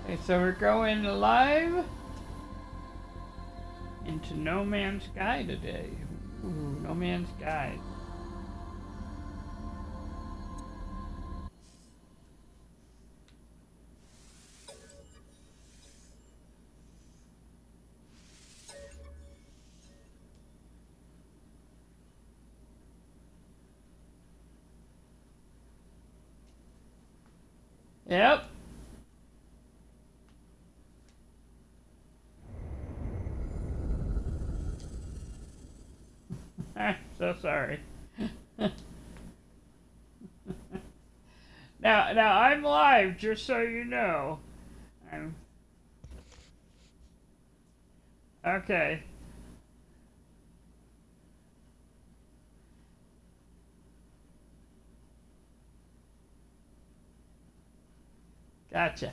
Okay, so we're going live into No Man's Sky today. Ooh, No Man's Sky. Yep. I'm so sorry. now I'm live, just so you know. I'm okay. Gotcha.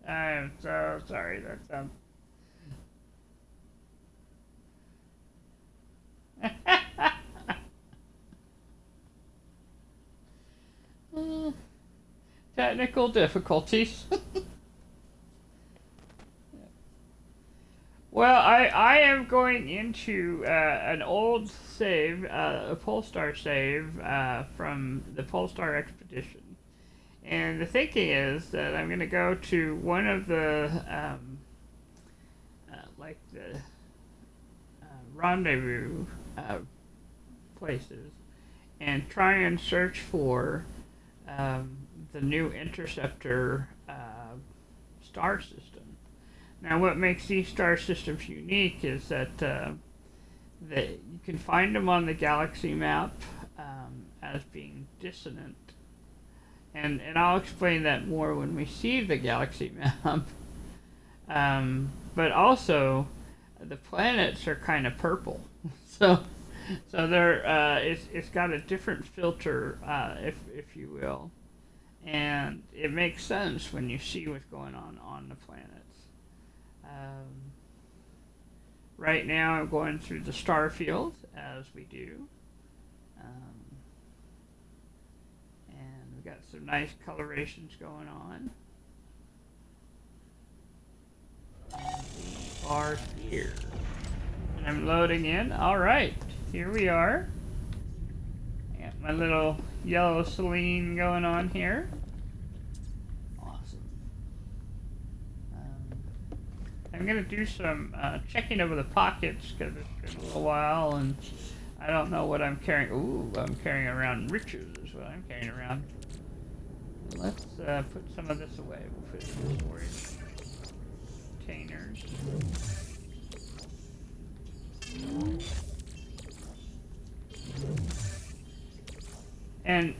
I'm so sorry. That sounds. Technical difficulties. Well, I am going into an old save, a Polestar save from the Polestar expedition. And the thinking is that I'm going to go to one of the, like the rendezvous places and try and search for the new interceptor star system. Now, what makes these star systems unique is that you can find them on the galaxy map as being dissonant. And I'll explain that more when we see the galaxy map. But also, the planets are kind of purple. So they're it's got a different filter, if you will, and it makes sense when you see what's going on the planets. Right now, I'm going through the star field as we do, and we've got some nice colorations going on. And we are here, and I'm loading in. All right. Here we are. Got my little yellow Selene going on here. Awesome. I'm going to do some checking over the pockets because it's been a little while and I don't know what I'm carrying. Ooh, I'm carrying around riches is what I'm carrying around. Let's put some of this away. We'll put it in the storage containers. And,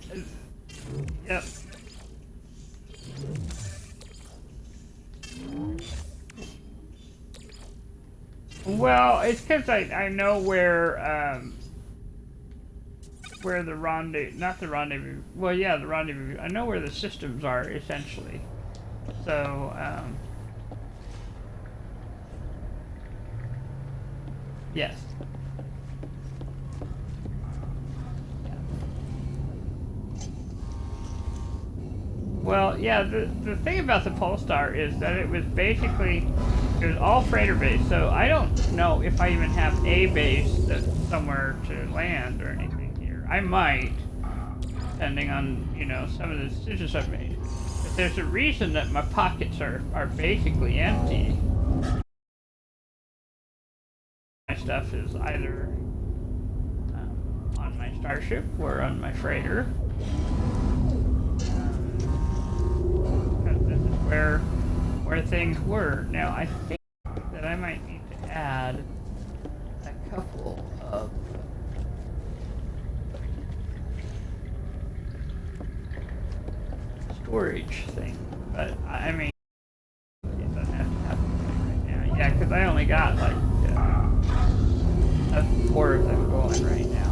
yep. Well, it's because I know where the rendezvous, not the rendezvous, well, yeah, the rendezvous, I know where the systems are, essentially. So, yes. Well, yeah, the thing about the Polestar is that it was all freighter based, so I don't know if I even have a base that's somewhere to land or anything here. I might, depending on, some of the decisions I've made. But there's a reason that my pockets are basically empty. My stuff is either on my starship or on my freighter. Where things were. Now I think that I might need to add a couple of storage things, but I mean it doesn't have to happen right now. Yeah, because I only got like 4 of them going right now,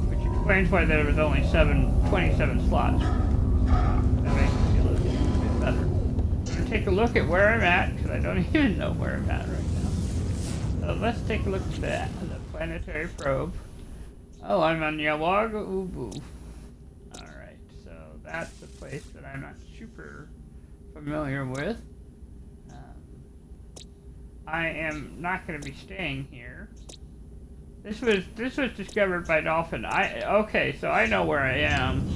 which explains why there was only 27 slots. That makes me feel a bit better. I'm going to take a look at where I'm at, because I don't even know where I'm at right now. So let's take a look at the planetary probe. Oh, I'm on Yawaga Ubu. Alright, so that's a place that I'm not super familiar with. I am not going to be staying here. This was discovered by Dolphin. Okay, so I know where I am.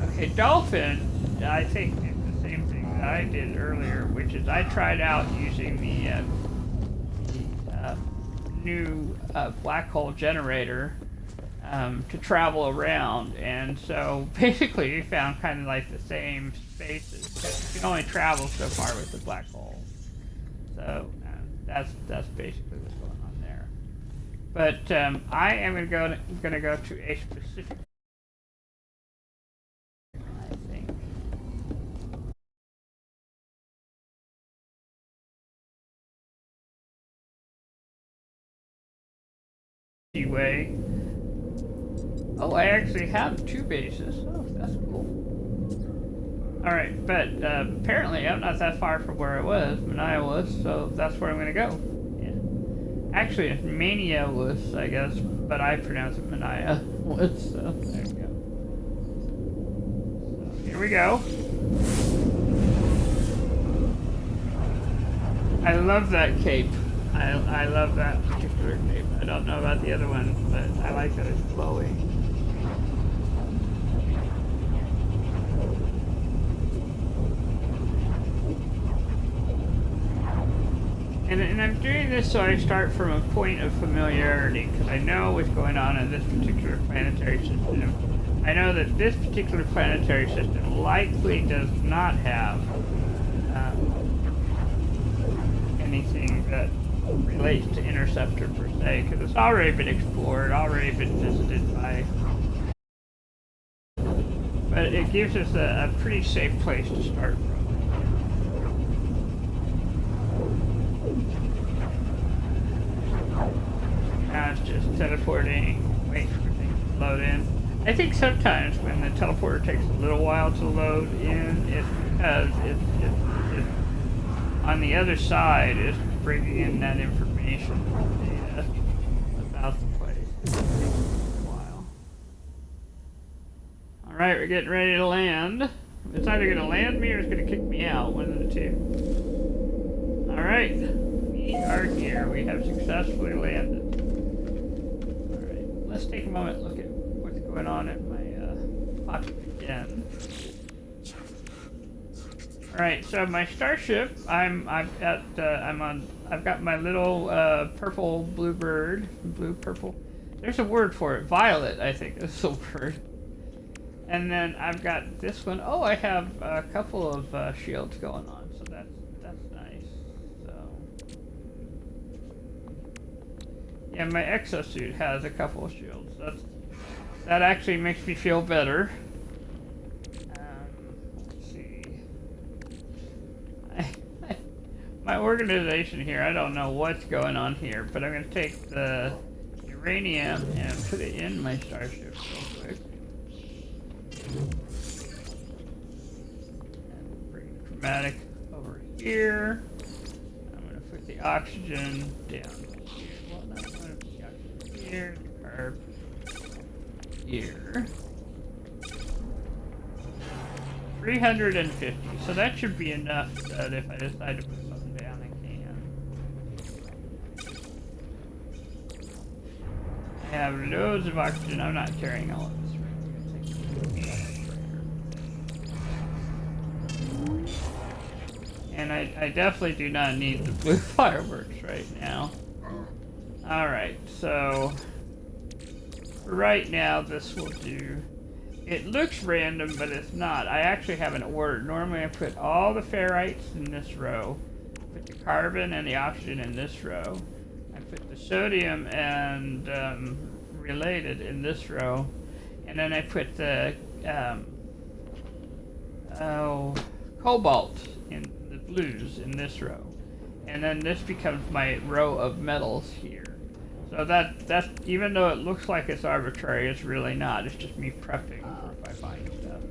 Okay, Dolphin, I think did the same thing that I did earlier, which is I tried out using the new black hole generator to travel around, and so basically we found kind of like the same spaces. You can only travel so far with the black hole, so that's basically what's going on there. But I am going to go to a specific. I think. Way. Oh, I actually have 2 bases. Oh, that's cool. Alright, but apparently I'm not that far from where it was, Mania was, so that's where I'm going to go. Yeah. Actually, it's Mania was, I guess, but I pronounce it Mania was, so there you go. So here we go. I love that cape. I love that particular cape. I don't know about the other one, but I like that it's flowing. And I'm doing this so I start from a point of familiarity, because I know what's going on in this particular planetary system. I know that this particular planetary system likely does not have anything that relates to Interceptor per se, because it's already been explored, already been visited by. But it gives us a pretty safe place to start from. Now it's just teleporting, waiting for things to load in. I think sometimes when the teleporter takes a little while to load in, it's because it's on the other side is bringing in that information data about the place. It takes a while. Alright, we're getting ready to land. It's either going to land me or it's going to kick me out, one of the two. Alright, we are here. We have successfully landed. Alright, let's take a moment and look at what's going on at my pocket again. Alright, so my starship, I've got my little purple bluebird, blue-purple. There's a word for it, violet, I think is the word. And then I've got this one. Oh, I have a couple of shields going on, so that's nice. So yeah, my exosuit has a couple of shields. That actually makes me feel better. My organization here, I don't know what's going on here, but I'm going to take the uranium and put it in my starship real quick. And bring the chromatic over here. I'm going to put the oxygen down here. Well, I'm going to put the oxygen here, the carb here. 350, so that should be enough that if I decide to put something down, I can. I have loads of oxygen. I'm not carrying all of this right. And I definitely do not need the blue fireworks right now. Alright, so for right now this will do. It looks random, but it's not. I actually have an order. Normally I put all the ferrites in this row, put the carbon and the oxygen in this row, I put the sodium and related in this row, and then I put the cobalt in the blues in this row. And then this becomes my row of metals here. So that's even though it looks like it's arbitrary, it's really not. It's just me prepping for if I find stuff.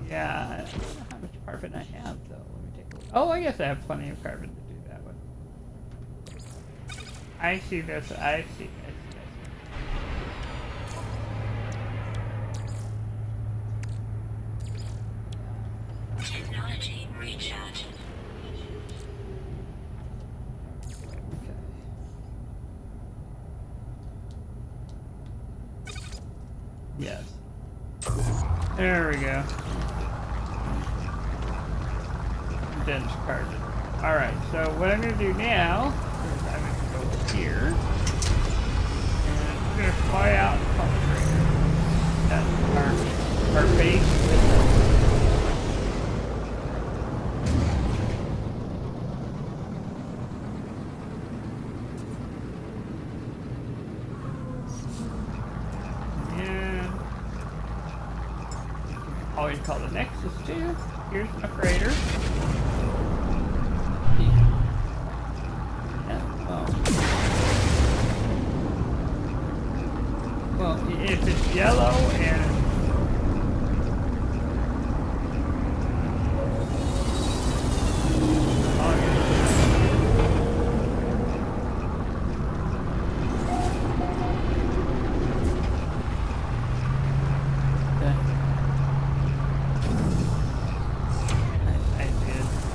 Yeah, I don't know how much carbon I have though. Let me take a look. Oh, I guess I have plenty of carbon to do that with. I see this. I see. Yes. There we go. Dense carded. Alright, so what I'm going to do now is I'm going to go here. And we're going to fly out and penetrate. That's our base with always call the Nexus 2. Here's my freighter. Yeah, well, if it's yellow and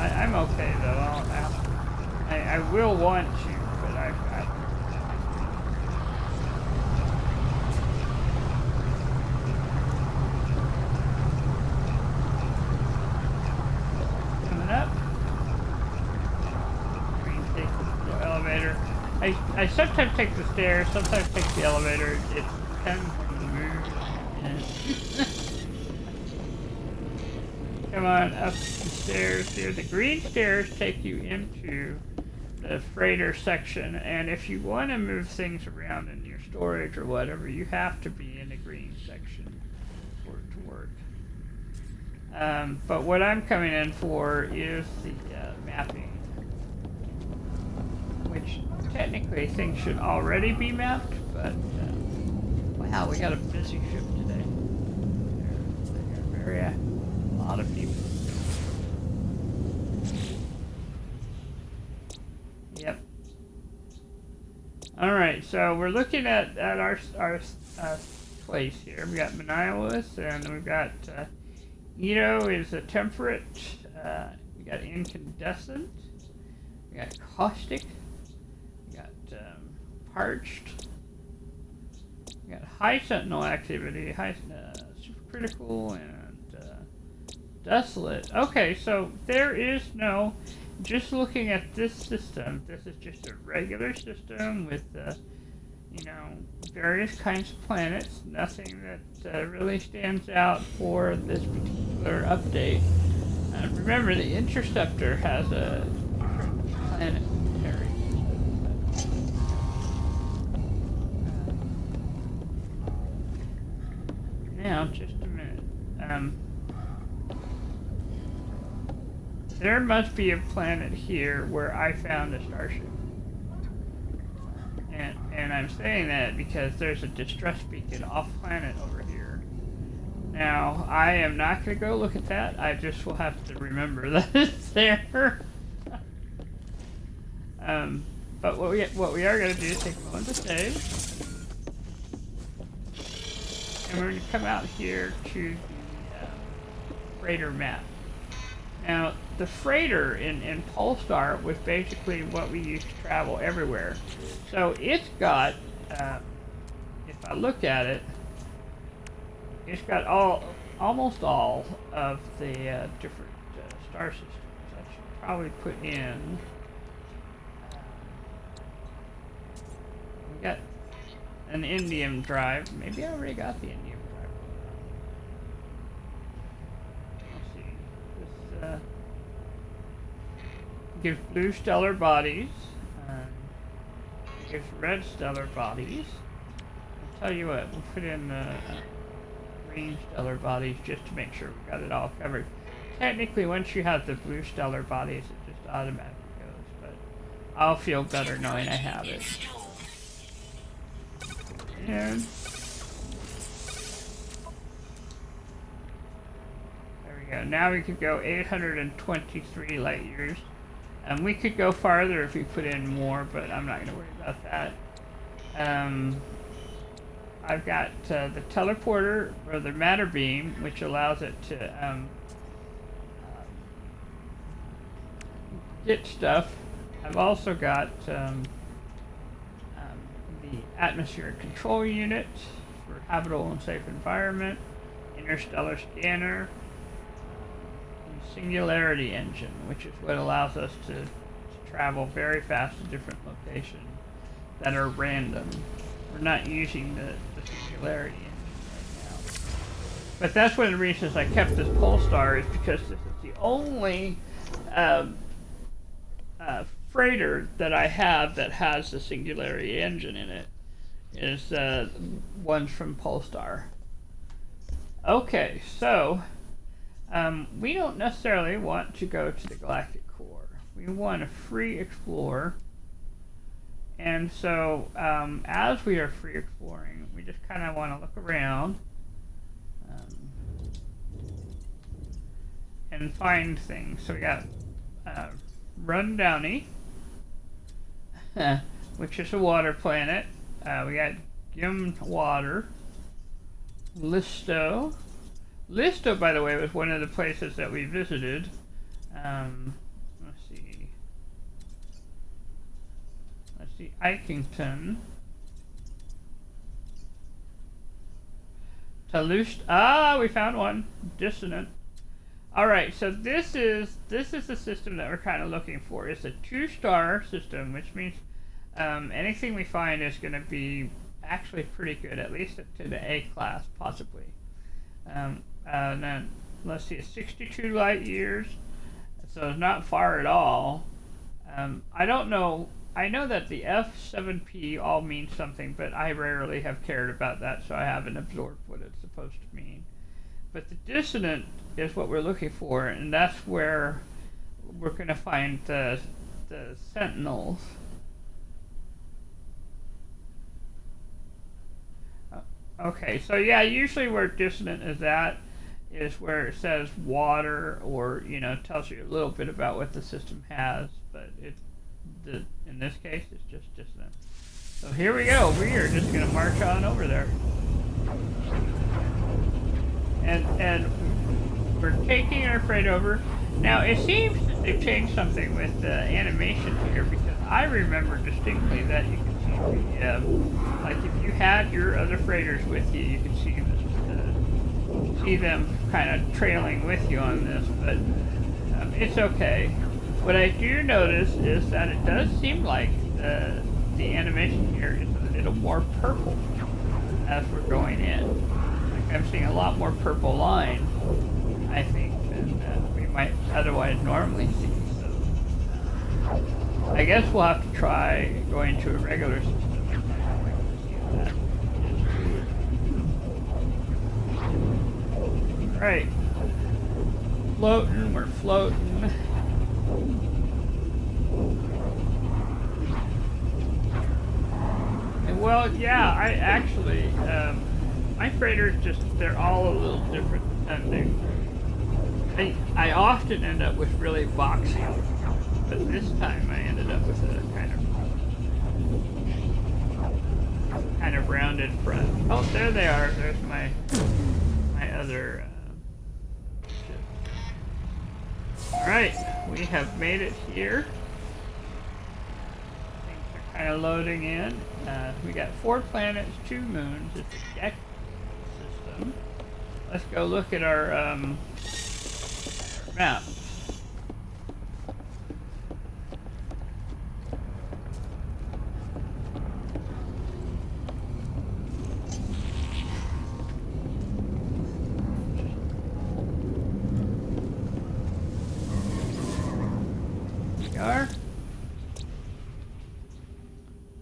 I'm okay though. I will want you, but I've got. Coming up. Take the elevator. I sometimes take the stairs, sometimes take the elevator. It depends on the mood. Come on up the stairs here. The green stairs take you into the freighter section, and if you want to move things around in your storage or whatever, you have to be in the green section for it to work. But what I'm coming in for is the mapping, which technically things should already be mapped, but wow, we got a busy ship today. Very a lot of people. Yep. All right, so we're looking at our place here. We got Manilus, and we've got Ito is a temperate. We got incandescent. We got caustic. We got parched. We got high sentinel activity, high supercritical, and desolate. Okay, so there is no. Just looking at this system, this is just a regular system with, you know, various kinds of planets. Nothing that really stands out for this particular update. Remember, the Interceptor has a planetary. Now, just a minute. There must be a planet here where I found a starship. And I'm saying that because there's a distress beacon off planet over here. Now, I am not going to go look at that. I just will have to remember that it's there. But what we are going to do is take a moment to save. And we're going to come out here to the freighter map. Now, the freighter in Polestar was basically what we used to travel everywhere. So it's got, if I look at it, it's got almost all of the different star systems. I should probably put in. We got an indium drive. Maybe I already got the indium drive. Gives blue stellar bodies, gives red stellar bodies. I'll tell you what, we'll put in green stellar bodies just to make sure we got it all covered. Technically, once you have the blue stellar bodies, it just automatically goes, but I'll feel better knowing I have it. And there we go. Now we could go 823 light years. We could go farther if we put in more, but I'm not going to worry about that. I've got the teleporter, or the matter beam, which allows it to get stuff. I've also got the atmospheric control unit, for habitable and safe environment, interstellar scanner, and singularity engine, which is what allows us to travel very fast to different locations that are random. We're not using the singularity engine right now. But that's one of the reasons I kept this Polestar, is because this is the only freighter that I have that has the singularity engine in it. Is ones from Polestar. Okay, so we don't necessarily want to go to the galactic core. We want to free explore. And so as we are free exploring, we just kind of want to look around and find things. So we got Rundowney, which is a water planet. We got Gimwater, Listo. Listo, by the way, was one of the places that we visited. Let's see, Ikington. Talust. Ah, we found one. Dissonant. Alright, so this is the system that we're kind of looking for. It's a 2-star system, which means anything we find is going to be actually pretty good, at least to the A class, possibly. Then let's see, it's 62 light years, so it's not far at all. I don't know. I know that the F7P all means something, but I rarely have cared about that, so I haven't absorbed what it's supposed to mean. But the dissonant is what we're looking for, and that's where we're going to find the sentinels. Okay, so yeah, usually where dissonant is at is where it says water, or tells you a little bit about what the system has, but in this case it's just dissonant. So here we go. We are just going to march on over there, and we're taking our freight over. Now it seems that they've changed something with the animation here, because I remember distinctly that you can see like if you had your other freighters with you, you can see them kind of trailing with you on this, but it's okay. What I do notice is that it does seem like the animation here is a little more purple as we're going in. Like I'm seeing a lot more purple lines, I think, than we might otherwise normally see. So I guess we'll have to try going to a regular system. Right. We're floating. And well, yeah, I actually, my freighters they're all a little different. I often end up with really boxy, but this time I ended up with a kind of rounded front. Oh, there they are. There's my other ships. Alright, we have made it here. Things are kind of loading in. We got 4 planets, 2 moons. It's a deck system. Let's go look at our map.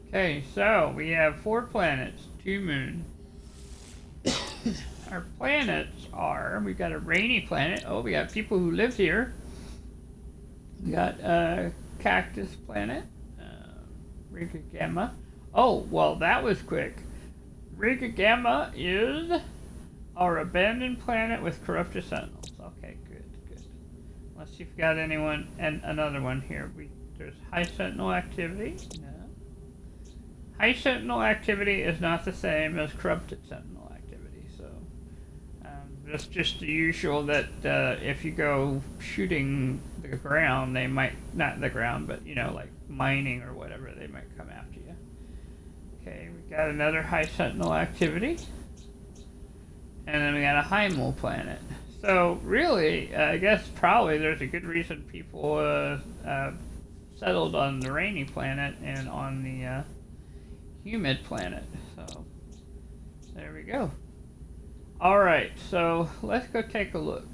Okay, so we have 4 planets, 2 moons. Our planets are, we've got a rainy planet. Oh, we got people who live here. We got cactus planet, Riga Gamma. Oh, well, that was quick. Riga Gamma is our abandoned planet with corrupted sentinels. Okay, good. Let's see if we got anyone, and another one here. There's high sentinel activity. No. High sentinel activity is not the same as corrupted sentinel activity, so that's just the usual that if you go shooting the ground, they might, not the ground, but like mining or whatever, they might come after you. Okay, we got another high sentinel activity. and then we got a Heimel planet. So really, I guess probably there's a good reason people settled on the rainy planet and on the humid planet. So there we go. All right, so let's go take a look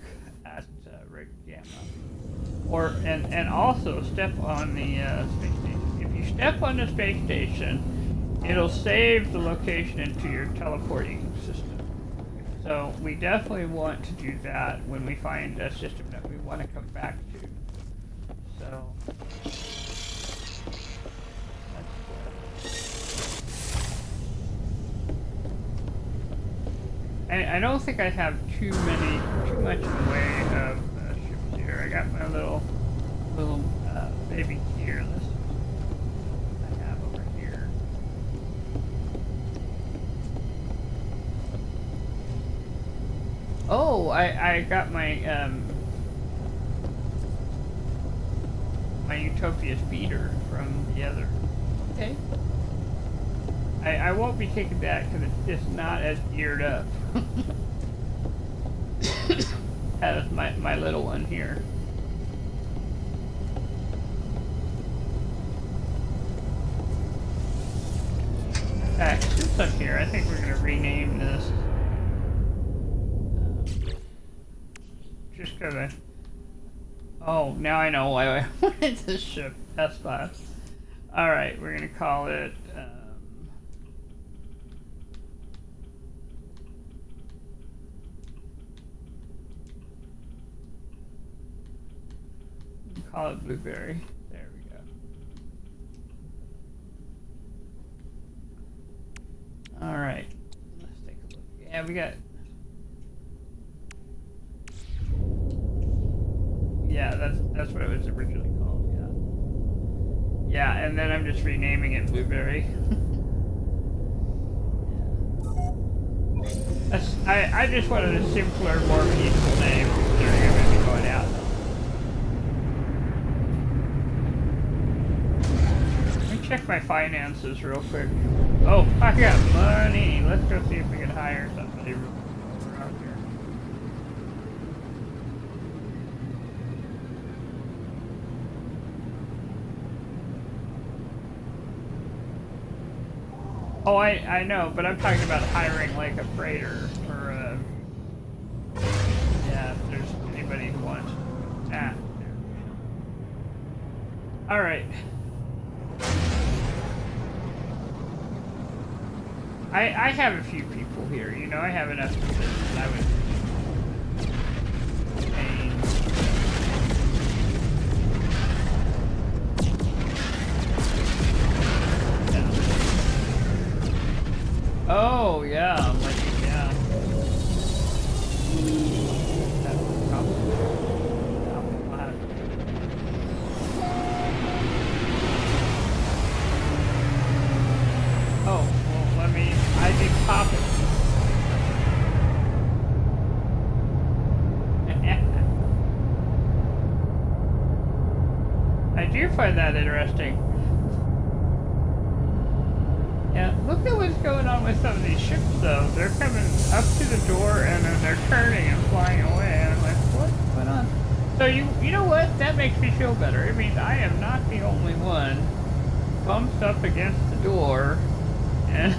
at Rig Gamma, and also step on the space station. If you step on the space station, it'll save the location into your teleporting system. So we definitely want to do that when we find a system that we want to come back to. So I don't think I have too much in the way of ships here. I got my little baby gear list I have over here. Oh, I got my my Utopia speeder from the other. Okay. I won't be taking that because it's just not as geared up as my little one here. In fact, since I'm here, I think we're going to rename this. Just because oh, now I know why I wanted this ship, S-Class. Alright, we're going to call it... call it Blueberry. There we go. Alright, let's take a look. Yeah, we got... Yeah, that's what it was originally called, yeah. Yeah, and then I'm just renaming it Blueberry. I just wanted a simpler, more peaceful name considering I'm going to be going out. Check my finances real quick. Oh, I got money. Let's go see if we can hire somebody around here. Oh, I know, but I'm talking about hiring like a freighter or a... Yeah, if there's anybody who wants that. Alright. I have a few people here, you know, I have enough positions I would maintain. Yeah. Oh, yeah, like, yeah. That's complicated. Oh. I did pop it. I do find that interesting. Yeah, look at what's going on with some of these ships though. They're coming up to the door and then they're turning and flying away and I'm like, what's going on? So you know what? That makes me feel better. It means I am not the only one bumped up against the door and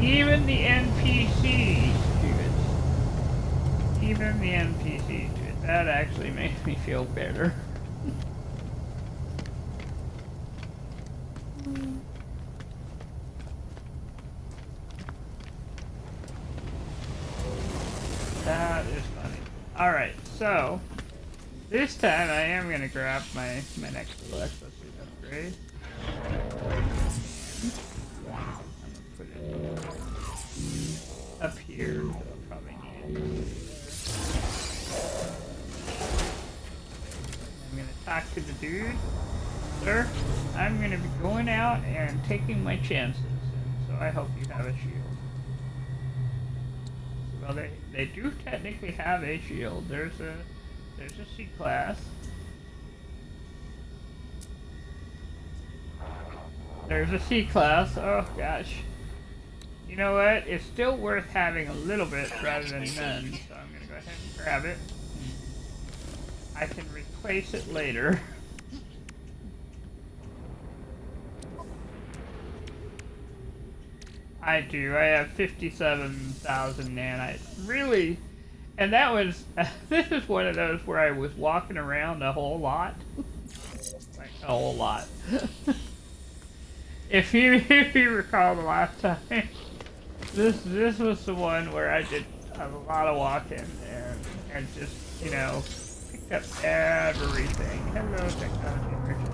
even the NPCs do it. Even the NPCs do it. That actually makes me feel better. That is funny. Alright, so this time I am going to grab my next Alexa suit upgrade. Up here, so I'll probably need it. I'm gonna talk to the dude. Sir, I'm gonna be going out and taking my chances, so I hope you have a shield. Well, they do technically have a shield. There's a C-class. There's a C-class. Oh gosh. you know what? It's still worth having a little bit rather than none. So I'm gonna go ahead and grab it. I can replace it later. I do. I have 57,000 nanites. Really? And that was, this is one of those where I was walking around a whole lot. Like, a whole lot. if you recall the last time, this was the one where I did a lot of walking and just, you know, picked up everything. Hello, technology merchant.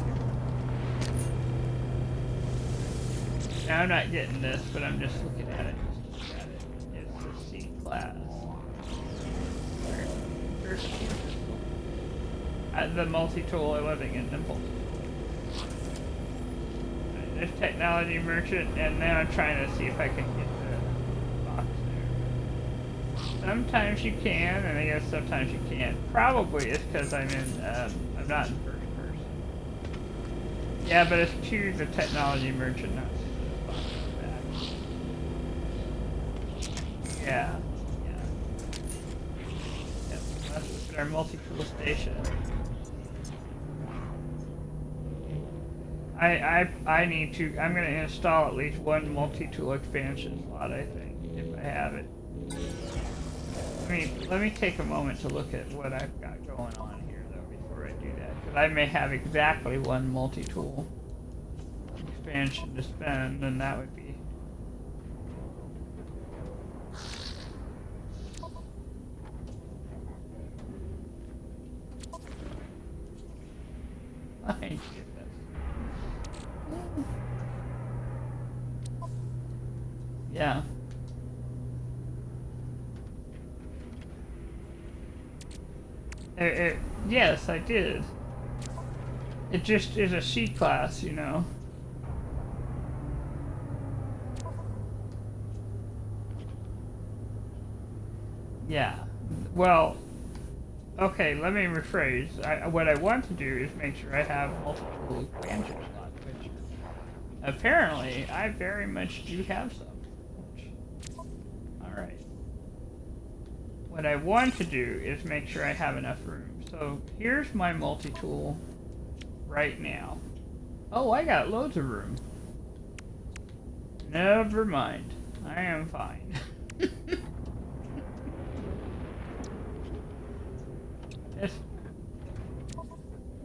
Now I'm not getting this, but I'm just looking at it just to look at it. It's the C class. The multi-tool, I wasn't getting the multi-tool. There's technology merchant, and now I'm trying to see if I can get the box there. Sometimes you can, and I guess sometimes you can't. Probably it's because I'm not in first person. Yeah, but it's to the technology merchant, not to the box back. Yeah. Yep, let's look at our multi-tool station. I need to, I'm going to install at least one multi-tool expansion slot, I think, if I have it. Let me take a moment to look at what I've got going on here, though, before I do that. Because I may have exactly one multi-tool expansion to spend, and that would be... Yeah. Yes, I did. It just is a C class, you know. Yeah. Well, okay, let me rephrase. What I want to do is make sure I have multiple expansion slots, which apparently I very much do have some. Alright. What I want to do is make sure I have enough room. So here's my multi-tool right now. Oh, I got loads of room. Never mind. I am fine.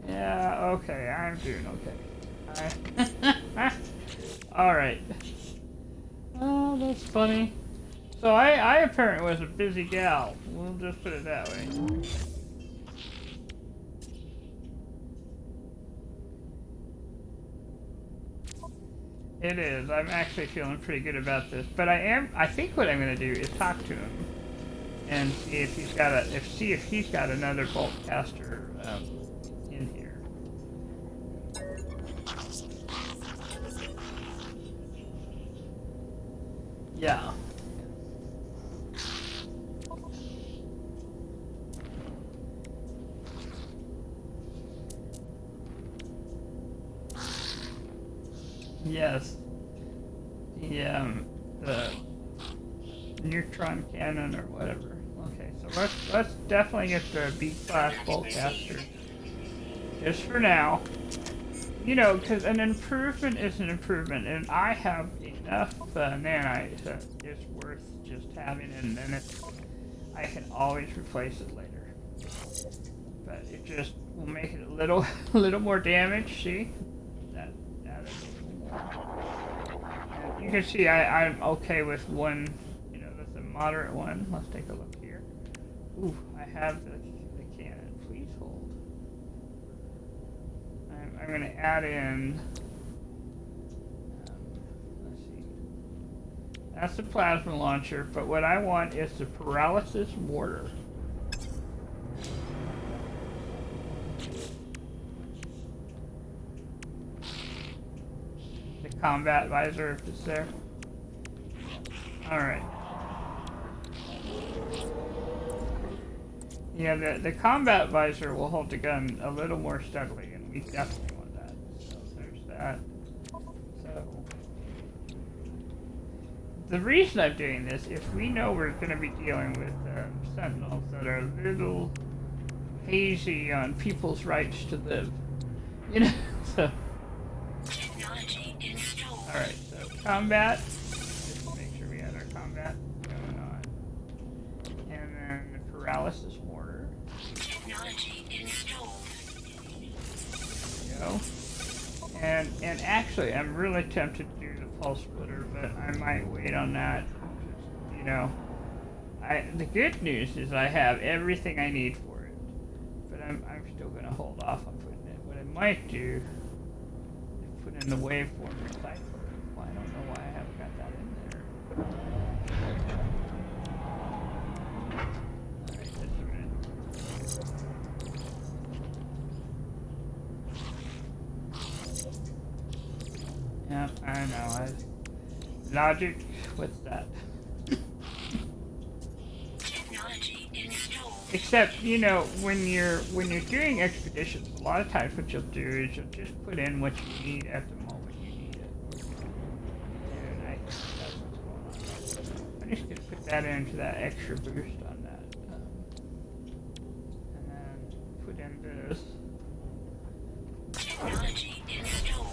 Yeah, okay, I'm doing okay. Alright. Oh, that's funny. So I apparently was a busy gal. We'll just put it that way. It is. I'm actually feeling pretty good about this. But I think what I'm going to do is talk to him and see if he's got another bolt caster in here. Yeah. Yes. The neutron cannon or whatever. Okay, so let's definitely get the B-class bolt caster. Just for now. You know, because an improvement is an improvement, and I have enough nanites that it's worth just having it, and then I can always replace it later. But it just will make it a little more damage. See, that is. You can see I'm okay with one. You know, that's a moderate one. Let's take a look here. Ooh, I have the cannon. Please hold. I'm going to add in, let's see, that's the plasma launcher, but what I want is the paralysis mortar. The combat visor, if it's there. Alright. Yeah, the combat visor will hold the gun a little more steadily, and we definitely want that. So there's that. So the reason I'm doing this, if we know we're going to be dealing with sentinels that are a little hazy on people's rights to live, you know, so. Alright, so combat. Just to make sure we had our combat going on. And then the paralysis mortar. Technology installed. There we go. And actually, I'm really tempted to do the pulse splitter, but I might wait on that. You know, the good news is I have everything I need for it, but I'm still going to hold off on putting it. What I might do is put in the waveform recycler. Well, I don't know why I haven't got that in there. Alright, that's right. Yeah, I know. Logic, what's that? Technology installed. Except, you know, when you're doing expeditions, a lot of times what you'll do is you'll just put in what you need at the moment you need it. And I think that's what's going on. I'm just gonna put that into that extra boost on that, and then put in this. Technology installed.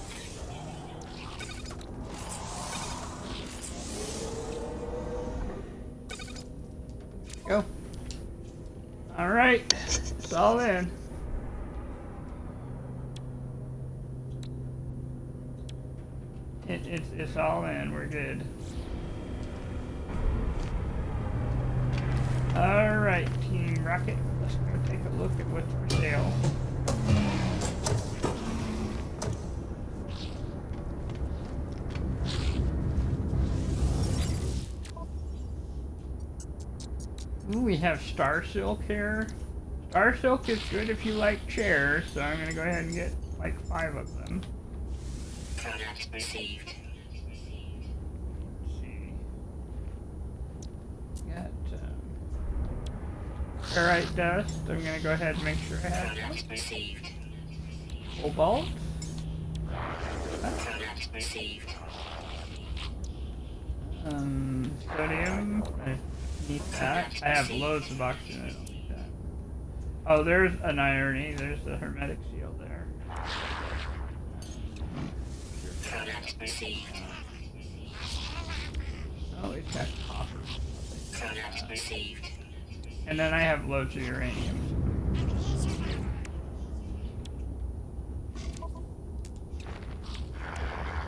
Go. All right, it's all in. It's all in. We're good. All right, Team Rocket. Let's go take a look at what's for sale. Ooh, we have Star Silk here. Star Silk is good if you like chairs, so I'm gonna go ahead and get like 5 of them. Product received. Let's see. Got ferrite dust. I'm gonna go ahead and make sure I have Product received. cobalt. Product received. Sodium. I need that. I have loads of oxygen. I don't need that. Oh, there's an irony. There's the hermetic seal there. Product received. Oh, it's got copper. Product received. And then I have loads of uranium.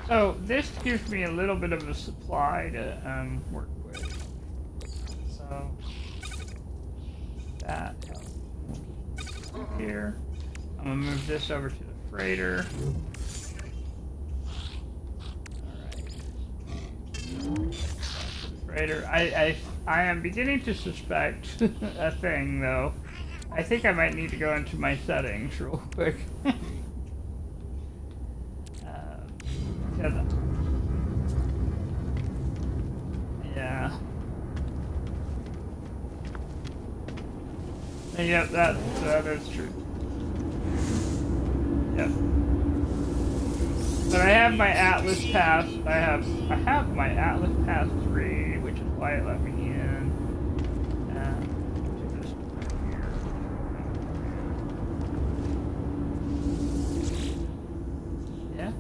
So this gives me a little bit of a supply to work with. So that helps. Here, I'm gonna move this over to the freighter. Freighter. I am beginning to suspect a thing, though. I think I might need to go into my settings real quick. Yeah. Yep, that is true. Yep. But I have my Atlas Pass. I have my Atlas Pass 3, which is why it let me in. Do this here. Yeah.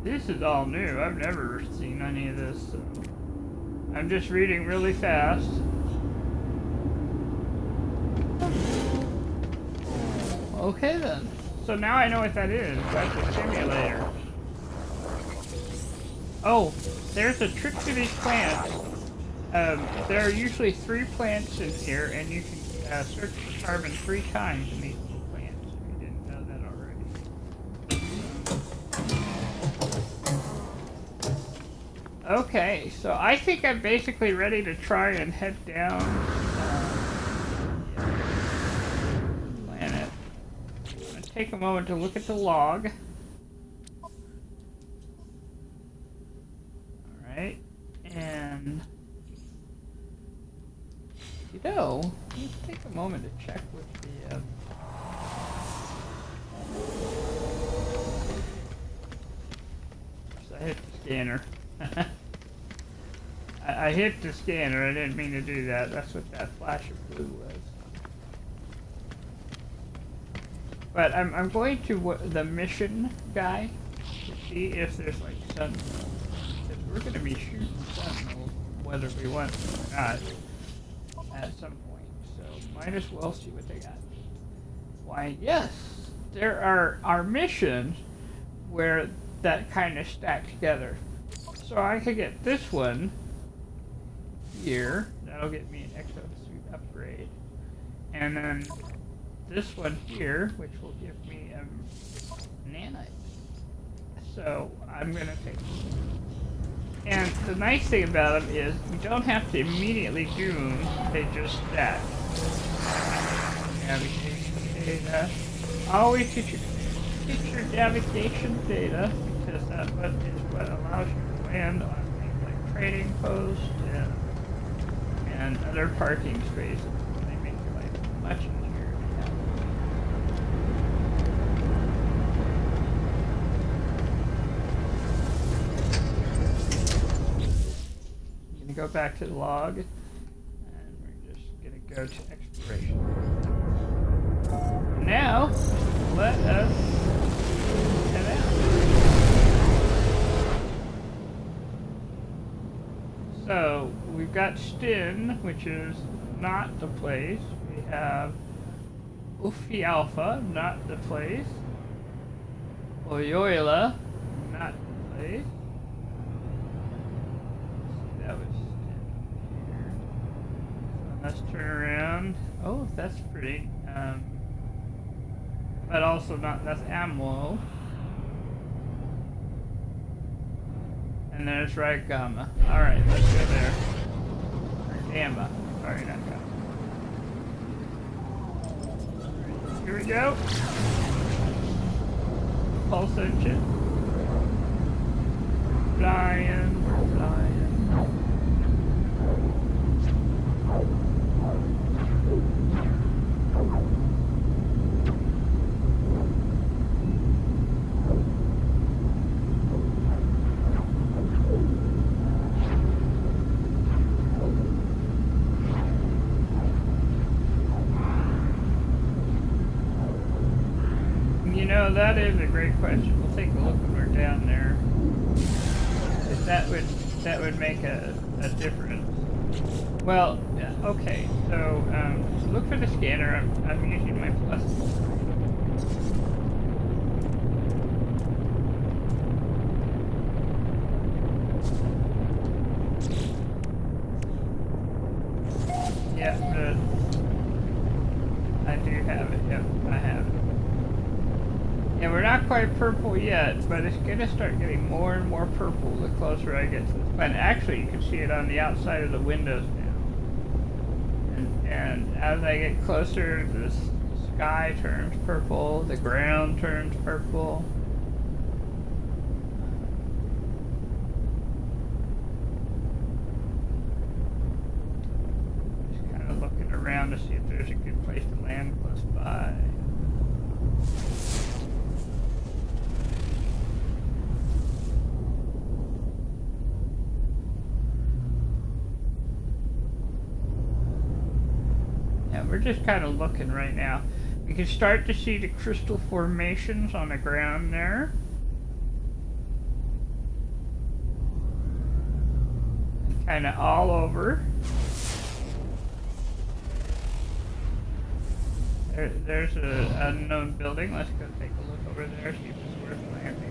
This is all new. I've never seen any of this. So I'm just reading really fast. Okay then. So now I know what that is. That's a simulator. Oh, there's a trick to these plants. There are usually 3 plants in here, and you can search for carbon 3 times in these little plants. If you didn't know that already. Okay, so I think I'm basically ready to try and head down planet. I'm gonna take a moment to look at the log. Alright, and let's take a moment to check with the so I hit the scanner. I hit the scanner, I didn't mean to do that. That's what that flash of blue was. But I'm going to the mission guy to see if there's like sentinels. Because we're going to be shooting sentinels whether we want to or not at some point. So might as well see what they got. Why, yes, there are missions where that kind of stack together. So I could get this one here. That'll get me an exosuit upgrade. And then this one here, which will give me nanite. So I'm gonna take this. And the nice thing about them is you don't have to immediately do them, they just stack. Navigation data. Always get your navigation data, because that is what allows you to land on things like trading posts and other parking spaces. They make your life much easier to have. I'm gonna go back to the log, and we're just gonna go to exploration. Now, let us head out. So, we've got Stin, which is not the place. We have Ufi Alpha, not the place. Oyoila, not the place. That was Stin here. So let's turn around. Oh, that's pretty. But also not, that's Amlo. And there's right Gamma. Alright, let's go there. Or Gamma. Sorry, not Gamma. Here we go. Pulse engine. Flying. That is a great question. We'll take a look when we're down there. That would make a difference. Well, yeah, okay. So look for the scanner. I'm using my plus. Yeah, I do have it. Yep, I have it. Yeah, we're not quite purple yet, but it's going to start getting more and more purple the closer I get to this planet. Actually, you can see it on the outside of the windows now. And as I get closer, the sky turns purple, the ground turns purple. Just kind of looking around to see if there's a good place to land close by. We're just kind of looking right now. We can start to see the crystal formations on the ground there. Kind of all over. There's an unknown building. Let's go take a look over there, see if it's worth landing.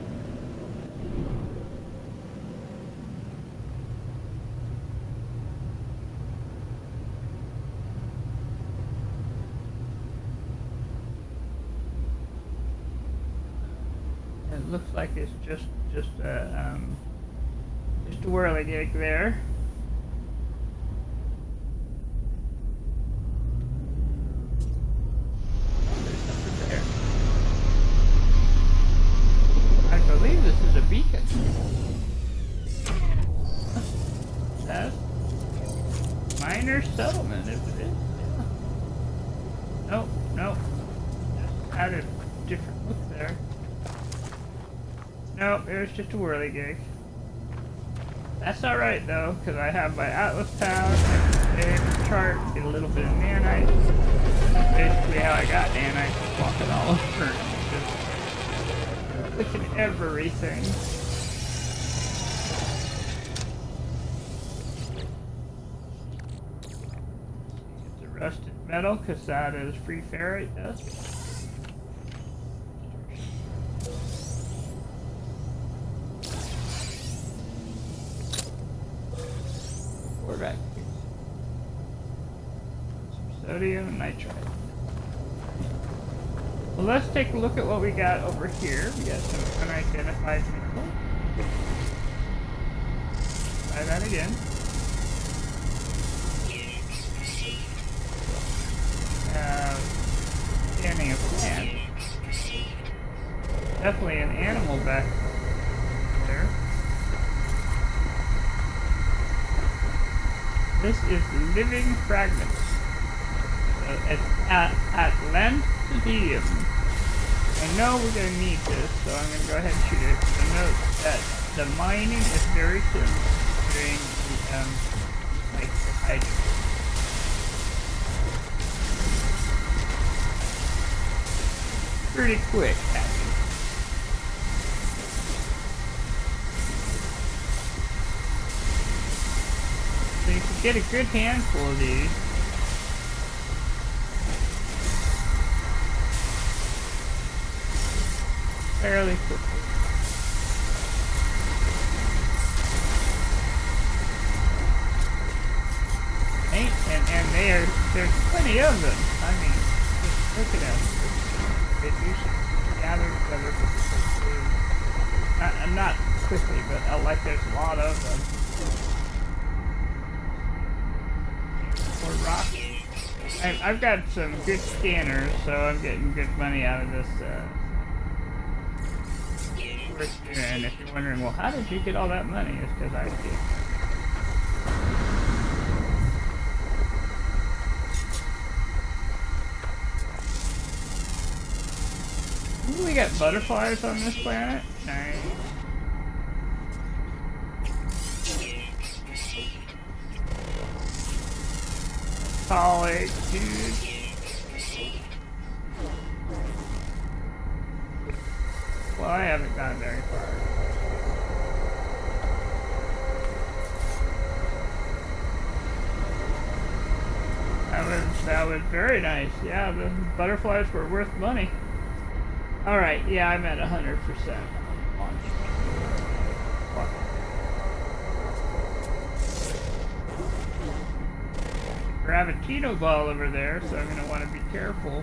It looks like it's just Just a whirligig there. There's something there. I believe this is a beacon. That's minor settlement, if it is. Yeah. Nope, nope. Just had a different look there. Nope, it was just a whirligig. That's alright though, because I have my Atlas Town, I can chart, get a little bit of nanite. That's basically how I got nanite, just walking all over and just clicking everything. Get the rusted metal, because that is free ferrite dust. Back here. Some sodium and nitrite. Well, let's take a look at what we got over here. We got some unidentified mineral. Try that again. Scanning a plant. Definitely an animal back there. This is living fragments. It's Atlantidium. I know we're going to need this, so I'm going to go ahead and shoot it. So note that the mining is very soon during the hydrogen. Pretty quick, actually. So you can get a good handful of these. Fairly quickly. And there's plenty of them. I mean, just look at them. They usually gather together quickly. Not quickly, but like there's a lot of them. Or rock. I've got some good scanners, so I'm getting good money out of this. And if you're wondering, well, how did you get all that money? It's because I did. Ooh, we got butterflies on this planet. Nice. Colleague, dude. Well, I haven't gone very far. That was very nice. Yeah, the butterflies were worth money. Alright, yeah, I'm at 100% launch. Gravitino ball over there, so I'm going to want to be careful.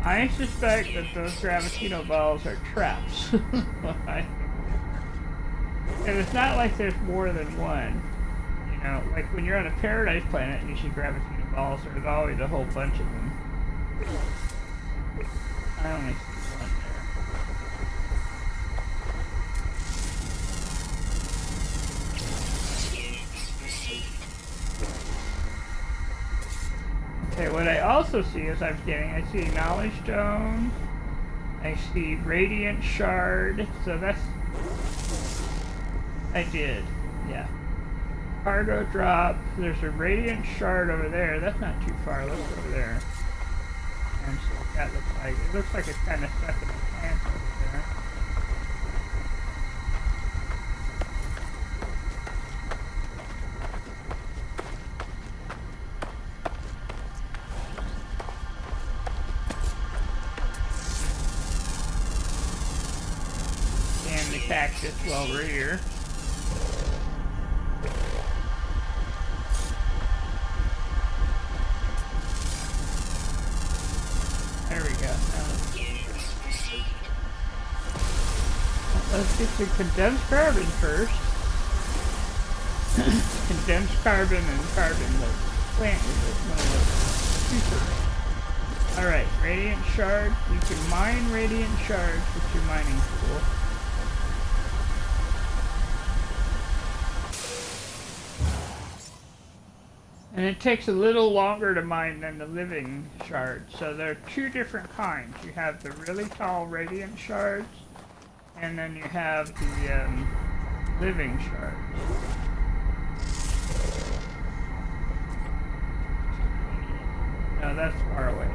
I suspect that those Gravitino balls are traps. And it's not like there's more than one. You know, like when you're on a paradise planet and you see Gravitino balls, there's always a whole bunch of them. I only see one there. Okay, what I also see is I see knowledge stone, I see radiant shard, so that's, I did, yeah. Cargo drop, there's a radiant shard over there, that's not too far, let's go over there. And see what that looks like. It looks like it's kind of stuck in the plant over there. And the cactus while we're here. There we go. Let's get some condensed carbon first. dense carbon and carbon, the plant is one of the super. Alright, radiant shards. You can mine radiant shards with your mining tool. And it takes a little longer to mine than the living shards. So there are two different kinds. You have the really tall radiant shards, and then you have the living shards. No, that's far away.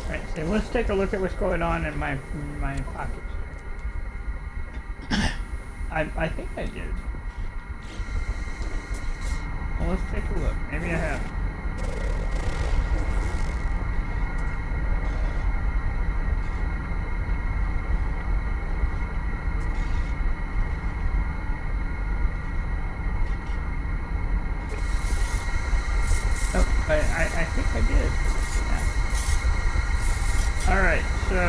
Right, so let's take a look at what's going on in my pockets. I think I did. Well, let's take a look. Maybe I have. Oh, I think I did. Yeah. Alright, so,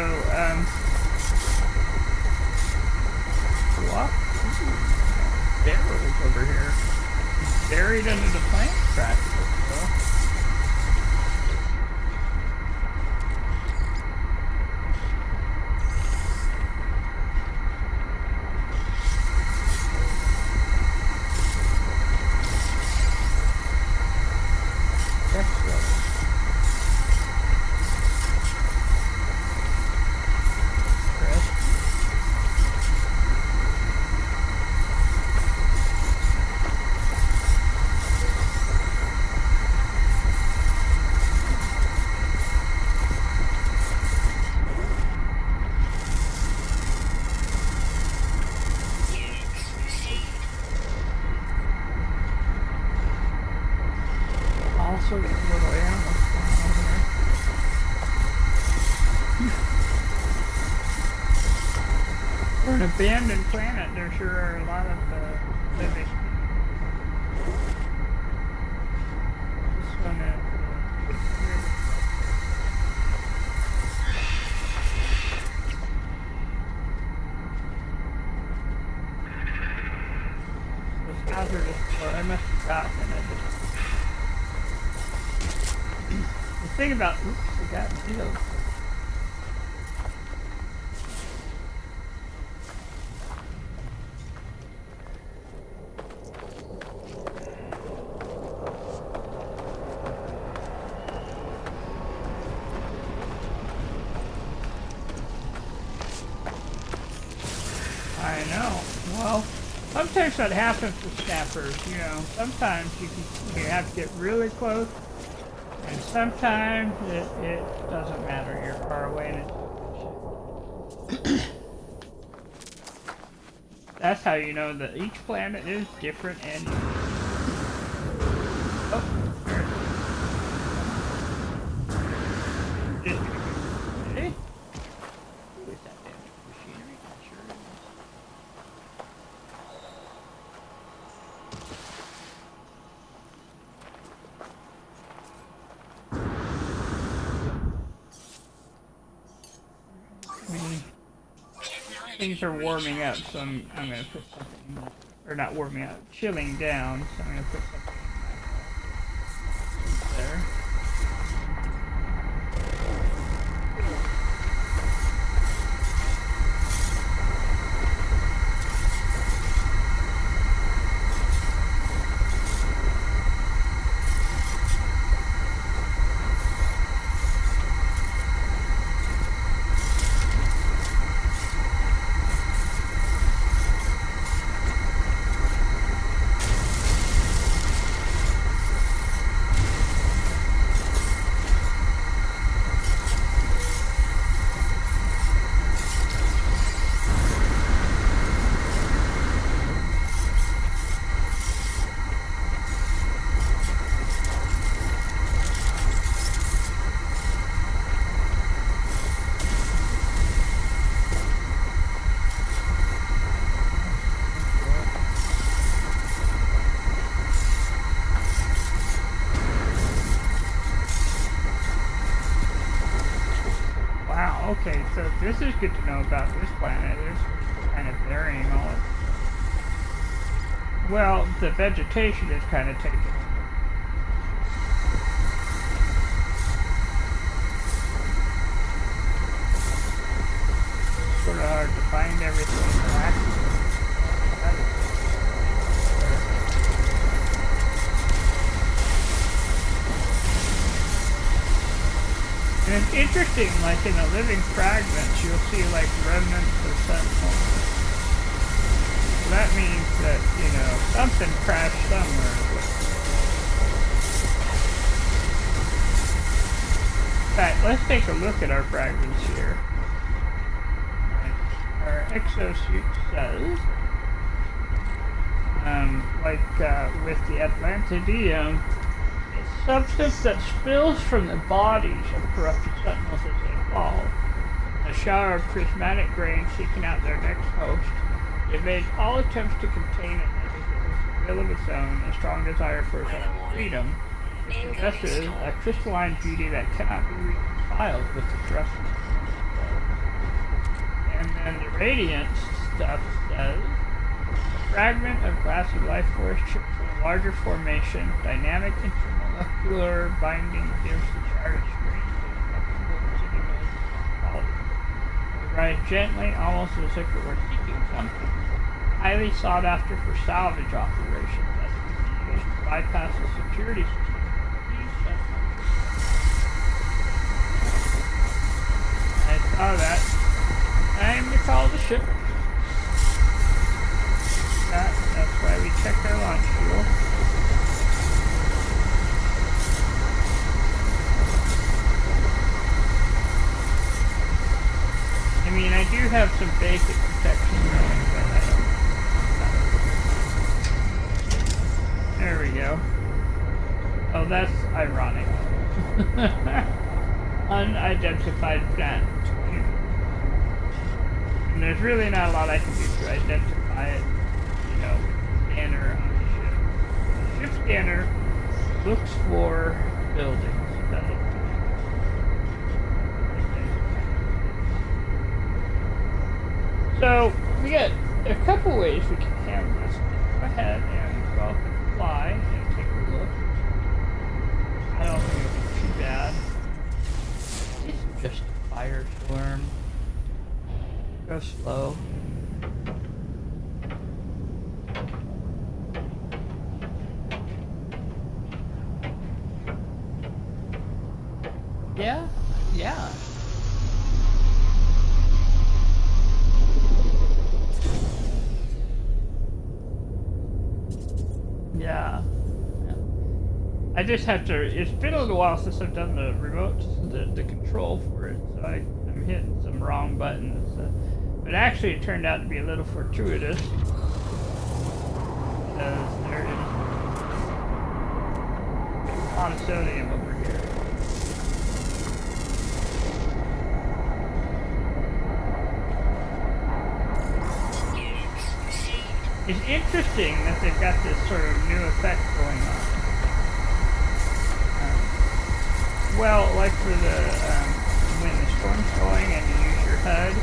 what? Barrels over here. Buried under the plant track. Little animals going on here. For an abandoned planet, there sure are a lot of living. This one is this hazardous, or I must have gotten it. The thing about, oops, I got zero. I know. Well, sometimes that happens with snappers, you know. Sometimes you have to get really close. And sometimes it doesn't matter, you're far away and it's that's how you know that each planet is different and unique. Oh, there it is. Hey? Who is that damn machinery? Not sure it is. Things are warming up, so I'm going to put something, or not warming up, chilling down, so I'm going to put something there. wow, okay, so this is good to know about this planet. It's kind of varying all of. Well, the vegetation is kind of taken over. Sort of hard to find everything black. And it's interesting, like in the living fragments, you'll see like remnants of sentinels. So that means that, you know, something crashed somewhere. In fact, let's take a look at our fragments here. Our exosuit says, with the Atlantidium, a substance that spills from the bodies of corrupted sentinels as they fall. A shower of prismatic grain seeking out their next host. It made all attempts to contain it as if it was a will of its own, a strong desire for its own freedom. It possesses a crystalline beauty that cannot be reconciled with the corruption. And then the radiant stuff says, a fragment of glassy life force chipped from a larger formation, dynamic intermolecular binding gives the chart a strange and flexible signal quality. It rides gently, almost as if it were seeking something. Highly sought after for salvage operations that can be used to bypass the security system. I saw that. Time to call the ship. That's why we checked our launch fuel. I mean, I do have some basic protection going, but I don't. There we go. Oh, that's ironic. Unidentified planet. And there's really not a lot I can do to identify it, you know, with the scanner on the ship. The ship scanner looks for buildings. So, we got a couple ways we can handle this. Go ahead and go up and fly and take a look. I don't think it'll be too bad. It's just a firestorm. Go slow. Yeah? Yeah. Yeah. I just have to, it's been a little while since I've done the remote, the control for it, so I'm hitting some wrong buttons. But actually it turned out to be a little fortuitous. Because there is a lot of sodium over here. It's interesting that they've got this sort of new effect going on. Well, like for the, when the storm's going and you use your HUD,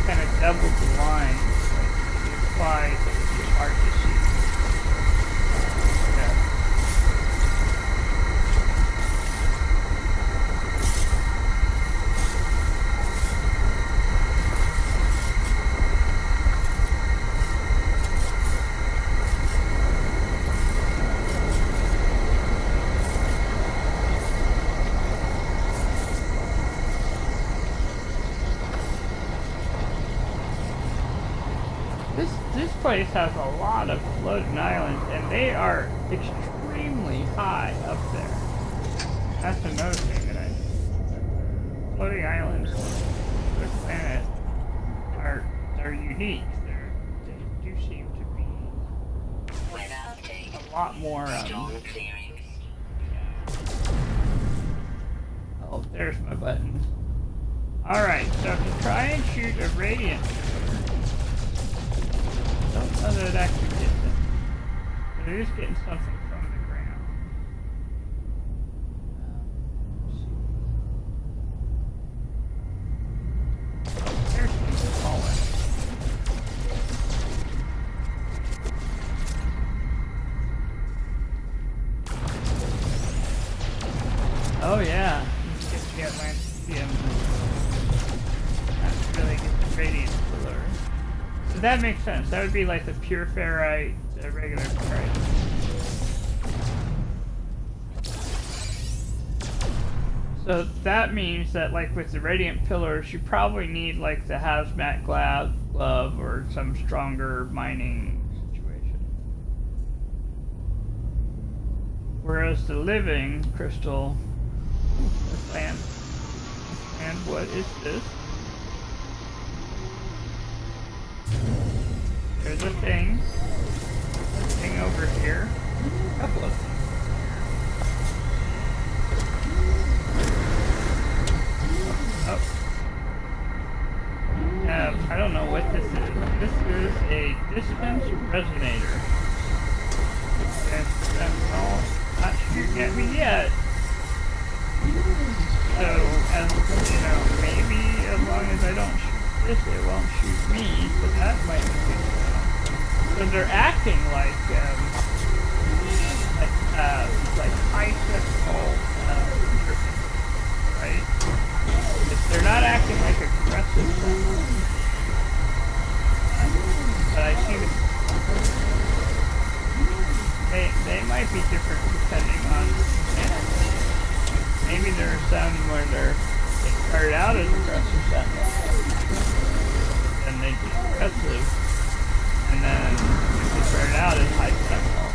kind of double the line. Like you apply, it's hard to see. Yeah. This place has a lot of floating islands, and they are extremely high up there. That's another thing that floating islands on the planet they're unique. They do seem to be a lot more. Oh, there's my button. All right, so to try and shoot a radiant. I don't know that it actually gets it, but it is getting something from the ground. that makes sense. That would be like the pure ferrite, the regular ferrite. So that means that, like with the radiant pillars, you probably need like the hazmat glove or some stronger mining situation. Whereas the living crystal, this land, and what is this? There's a thing over here, a couple of things. Oh. I don't know what this is. This is a distance resonator. That's all. Not shooting at me yet. So, as you know, maybe as long as I don't shoot this, it won't shoot me. So that might be good. So they're acting like high sentinel, right? They're not acting like aggressive sentinels. But I see that they might be different depending on maybe there are some where they start out as aggressive sentinels and they get aggressive, and then they start out as high sentinels.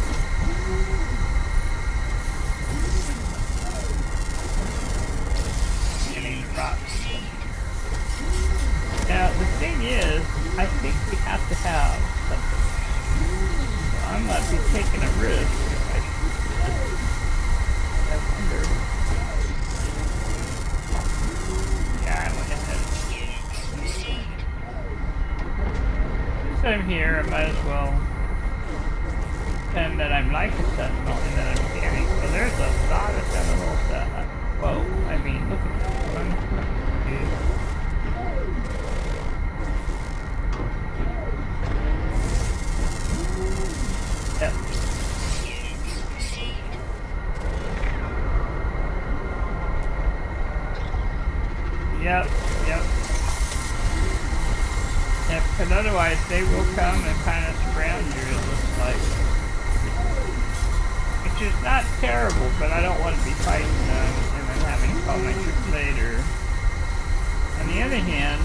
Now, the thing is, I think we have to have something. So I might be taking a risk if I shoot this. I wonder. Yeah, I went ahead. Since I'm here, I might as well pretend that I'm like a sentinel and that I'm scanning. So there's a lot of sentinels that. Whoa, I mean, look at that one. Two. Yep. Yep. Yep, because otherwise they will come and kind of surround you, it looks like. Which is not terrible, but I don't want to be fighting them and then having to call my troops later. On the other hand,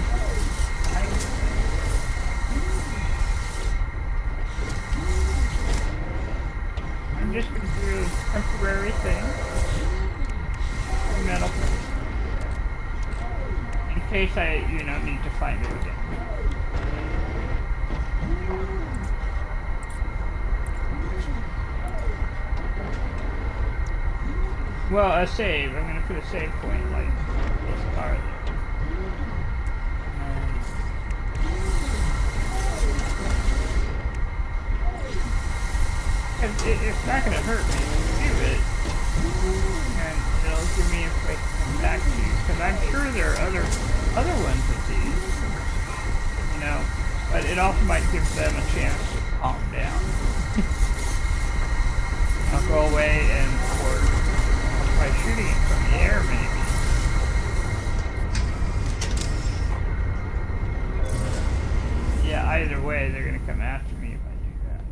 I'm just going to do a temporary thing. Metal. In case I, need to find it again. Well, a save. I'm going to put a save point like this car there. It's not going to hurt me to do it, and it'll give me a place to come back to, because I'm sure there are other ones of these, but it also might give them a chance to calm down. I'll go away and I'll try shooting it from the air, maybe. Yeah, either way, they're going to come after me if I do that.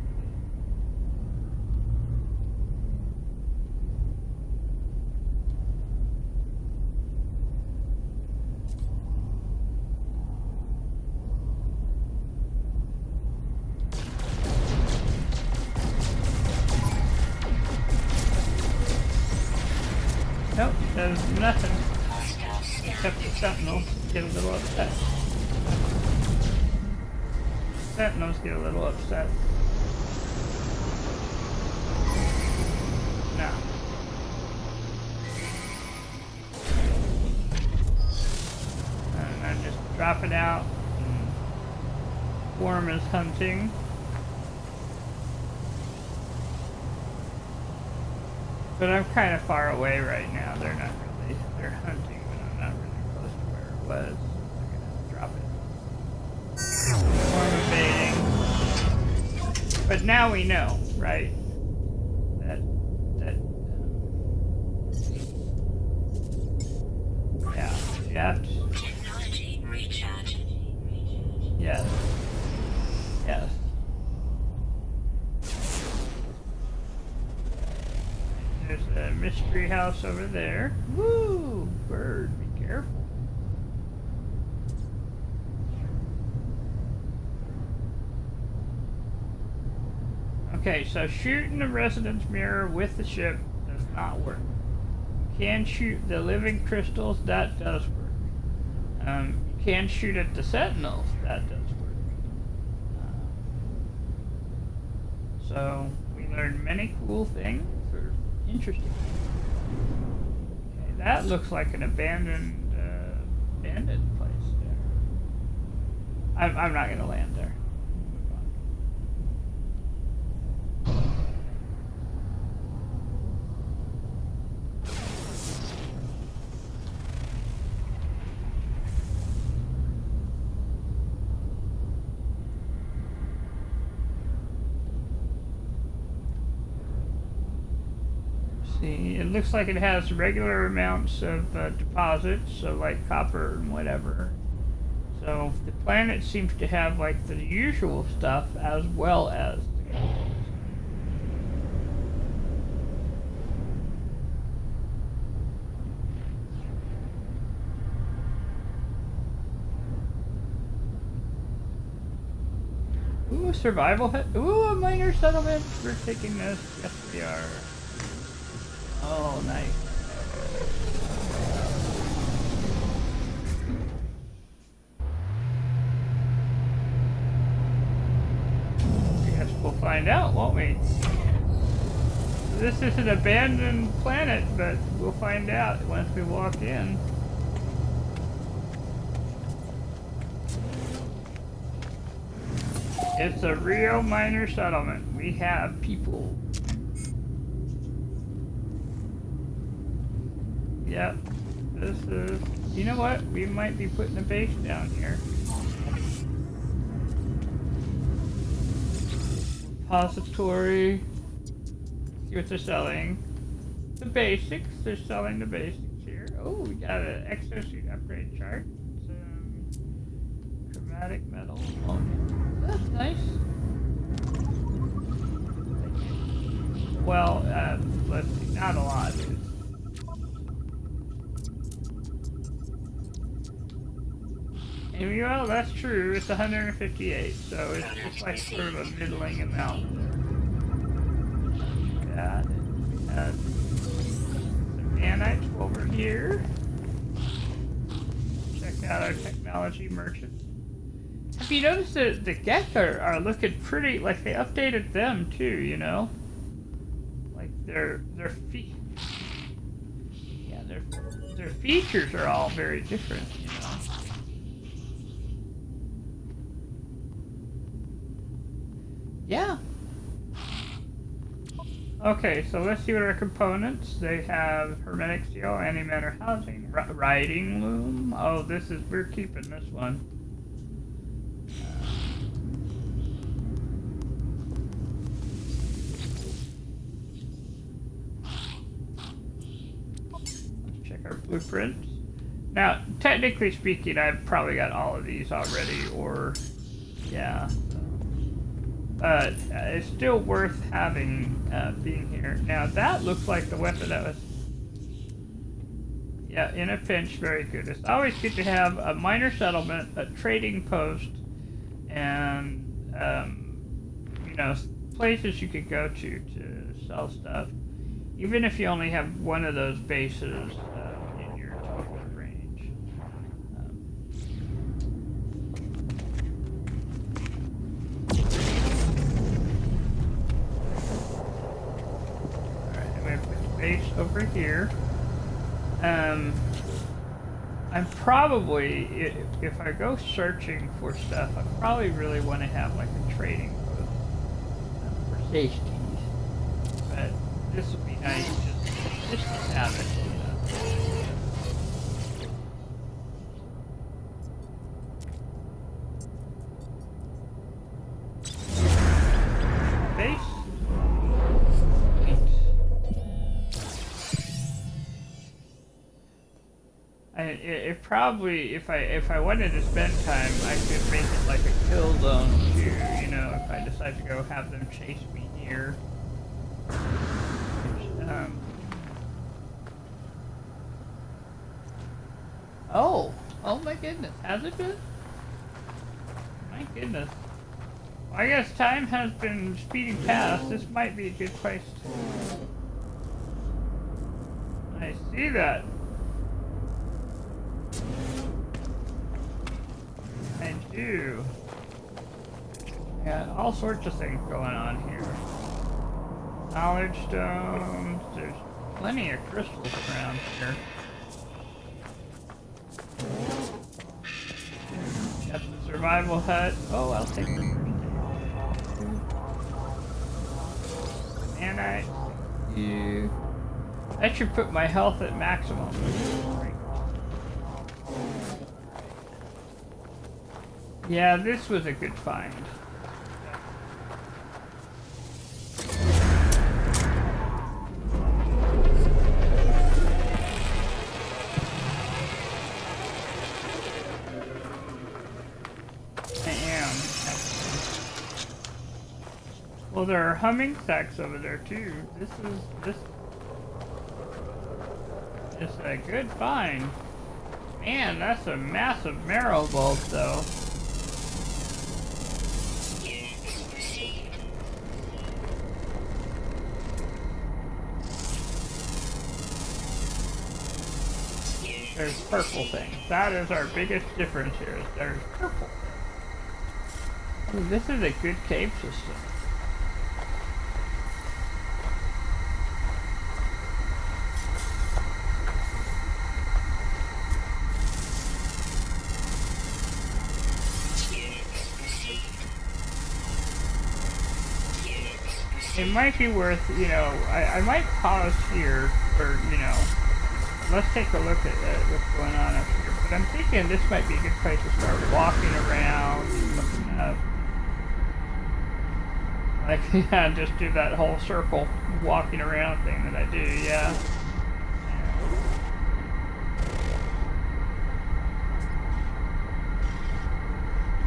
Nope, there's nothing. Except the sentinels get a little upset. Sentinels get a little upset. No. And I just drop it out. Worm is hunting. But I'm kind of far away right now. They're hunting, but I'm not really close to where it was. I'm gonna drop it. Worm evading. But now we know, right? Yeah, you have to. Technology recharge. Yes. treehouse over there. Woo! Bird, be careful. Okay, so shooting the residence mirror with the ship does not work. You can shoot the living crystals, that does work. You can shoot at the sentinels, that does work. So we learned many cool things. Interesting. Okay, that looks like an abandoned place there. I'm not gonna land there. See, it looks like it has regular amounts of deposits, so like copper and whatever. So the planet seems to have like the usual stuff as well as the gold. Ooh, survival hut. Ooh, a minor settlement. We're taking this. Yes, we are. Oh, nice. Guess we'll find out, won't we? This is an abandoned planet, but we'll find out once we walk in. It's a real minor settlement. We have people. Yep. This is... You know what? We might be putting a base down here. Repository. See what they're selling. The basics. They're selling the basics here. Oh, we got an exosuit upgrade chart. Some chromatic metal. Oh, that's nice. Well, let's see. Not a lot. And well, that's true. It's 158, so it's like sort of a middling amount there. Got it. Some nanites over here. Check out our technology merchants. Have you noticed that the Gek are looking pretty, like they updated them too, you know? Like their features are all very different, you know? Yeah. Okay, so let's see what our components. They have hermetic steel, antimatter housing, riding loom. Oh, we're keeping this one. Let's check our blueprints. Now, technically speaking, I've probably got all of these already, or yeah. But it's still worth having being here. Now that looks like the weapon that was, yeah, in a pinch, very good. It's always good to have a minor settlement, a trading post, and you know, places you could go to sell stuff, even if you only have one of those bases in your total range. Base over here. I'm probably, if I go searching for stuff, I probably really want to have like a trading post for safety. But this would be nice just to have it. Base. It probably, if I wanted to spend time, I could make it like a kill zone too, you know, if I decide to go have them chase me here. goodness, has it been? My goodness. Well, I guess time has been speeding past. This might be a good place to... I see that. I do. Got all sorts of things going on here. Knowledge stones. There's plenty of crystals around here. Got the survival hut. Oh, I'll take the first aid. And that should put my health at maximum. Yeah, this was a good find. Well, there are humming sacks over there too. This is a good find. Man, that's a massive marrow bulb though. There's purple things. That is our biggest difference here. Is there's purple. Ooh, this is a good cave system. It might be worth, you know, I might pause here for, you know, let's take a look at what's going on up here. But I'm thinking this might be a good place to start walking around, looking up. Like, yeah, just do that whole circle walking around thing that I do, yeah.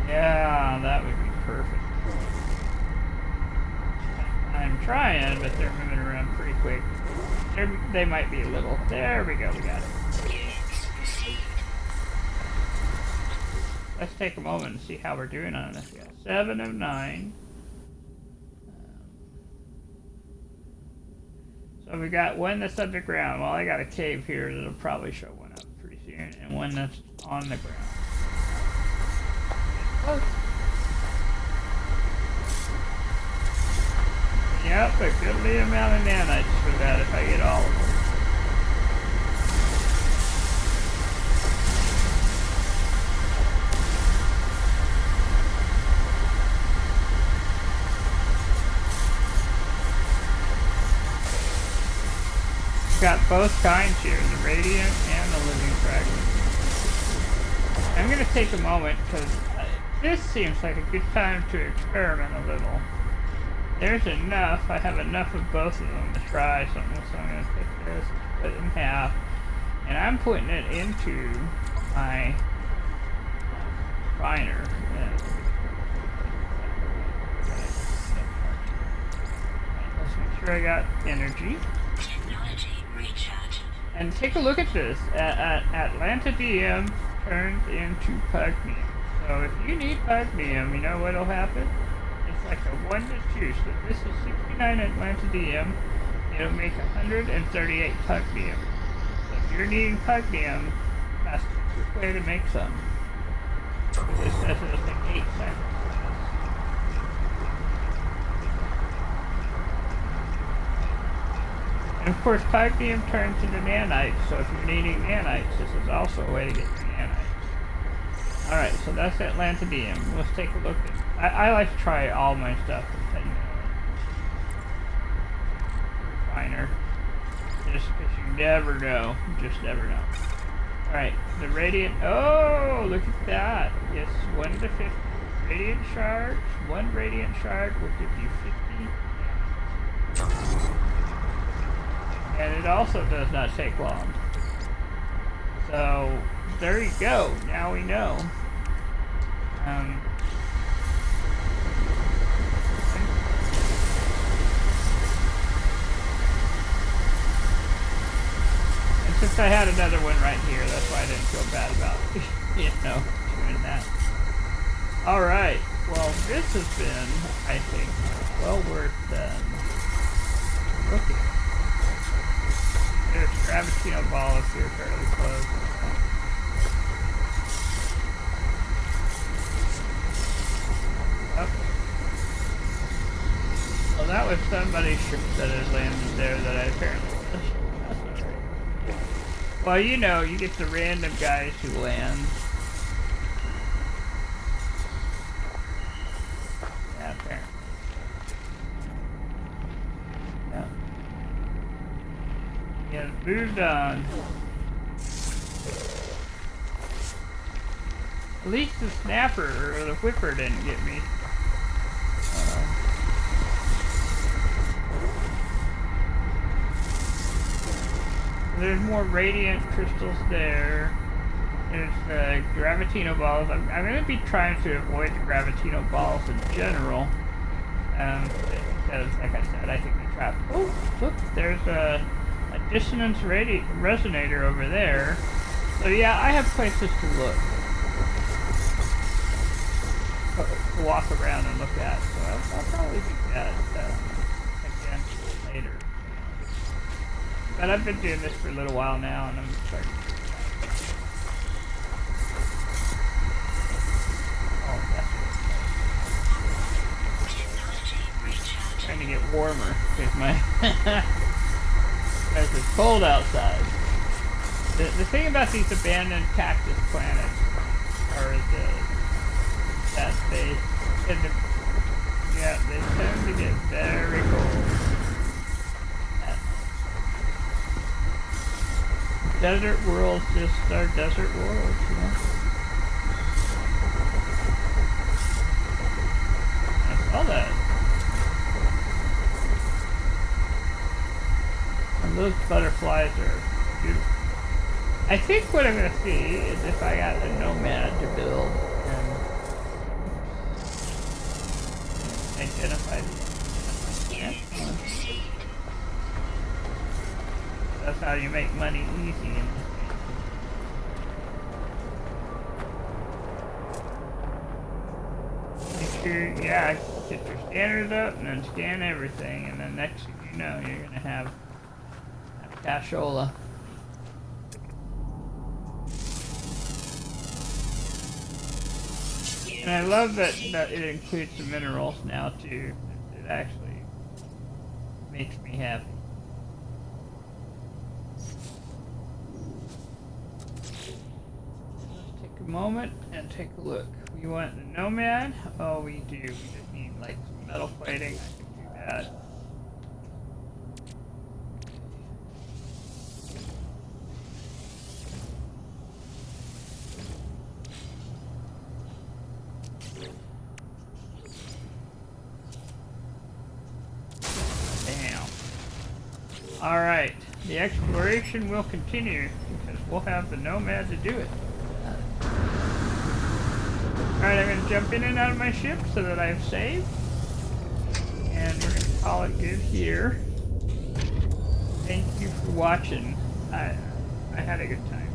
Yeah, that would be perfect. I'm trying, but they're moving around pretty quick. They might be a little... There we go, we got it. Let's take a moment and see how we're doing on this. We got 7 of 9. So we got one that's underground. Well, I got a cave here that'll probably show one up pretty soon. And one that's on the ground. Close. Yep, a goodly amount of nanites for that if I get all of them. Got both kinds here, the radiant and the living fragment. I'm going to take a moment because this seems like a good time to experiment a little. There's enough, I have enough of both of them to try something, so I'm going to take this, split it in half, and I'm putting it into my refiner. Let's make sure I got energy. And take a look at this. Atlantidium turns into pugnium. So if you need pugnium, you know what'll happen? It's like a 1 to 2. So this is 69 Atlantidium. It'll make 138 pugnium. So if you're needing pugnium, that's the quick way to make some. This says it'll take 8 seconds. And of course, pugnium turns into nanites, so if you're needing nanites, this is also a way to get your nanites. Alright, so that's Atlantidium. Let's take a look at... I like to try all my stuff with refiner. Just because you never know. You just never know. Alright, the radiant... Oh, look at that. Yes, 1 to 50 radiant shards. 1 radiant shard will give you 50. And it also does not take long. So, there you go. Now we know. And since I had another one right here, that's why I didn't feel bad about it. you know, doing that. Alright, well, this has been, I think, well worth looking. There's a Gravitino ball up here fairly close. Okay. Well, that was somebody's ship that had landed there that I apparently missed. That's alright. Well, you know, you get the random guys who land. Yeah, apparently. Yeah. Yeah, moved on. At least the snapper or the whipper didn't get me. There's more radiant crystals there. There's the Gravitino balls. I'm going to be trying to avoid the Gravitino balls in general. Because, like I said, I think they trap. Oh, look, there's a dissonance resonator over there. So yeah, I have places to look. To walk around and look at. So I'll probably do that again later. But I've been doing this for a little while now, and I'm starting to get tired. Oh, that's trying to get warmer because because it's cold outside. The thing about these abandoned cactus planets are that they tend to, yeah, they tend to get very cold. Desert worlds just are desert worlds, you know. I saw that. And those butterflies are beautiful. I think what I'm going to see is if I got a nomad to build and identify the That's how you make money easy in this game. Make sure, yeah, get your scanners up and then scan everything, and then next thing you know, you're gonna have cashola. And I love that it includes the minerals now too. It actually makes me happy. Moment and take a look. We want the nomad. Oh, we do. We just need like some metal plating. I can do that. Damn. All right. The exploration will continue because we'll have the nomad to do it. Alright, I'm going to jump in and out of my ship so that I've saved. And we're going to call it good here. Thank you for watching. I had a good time.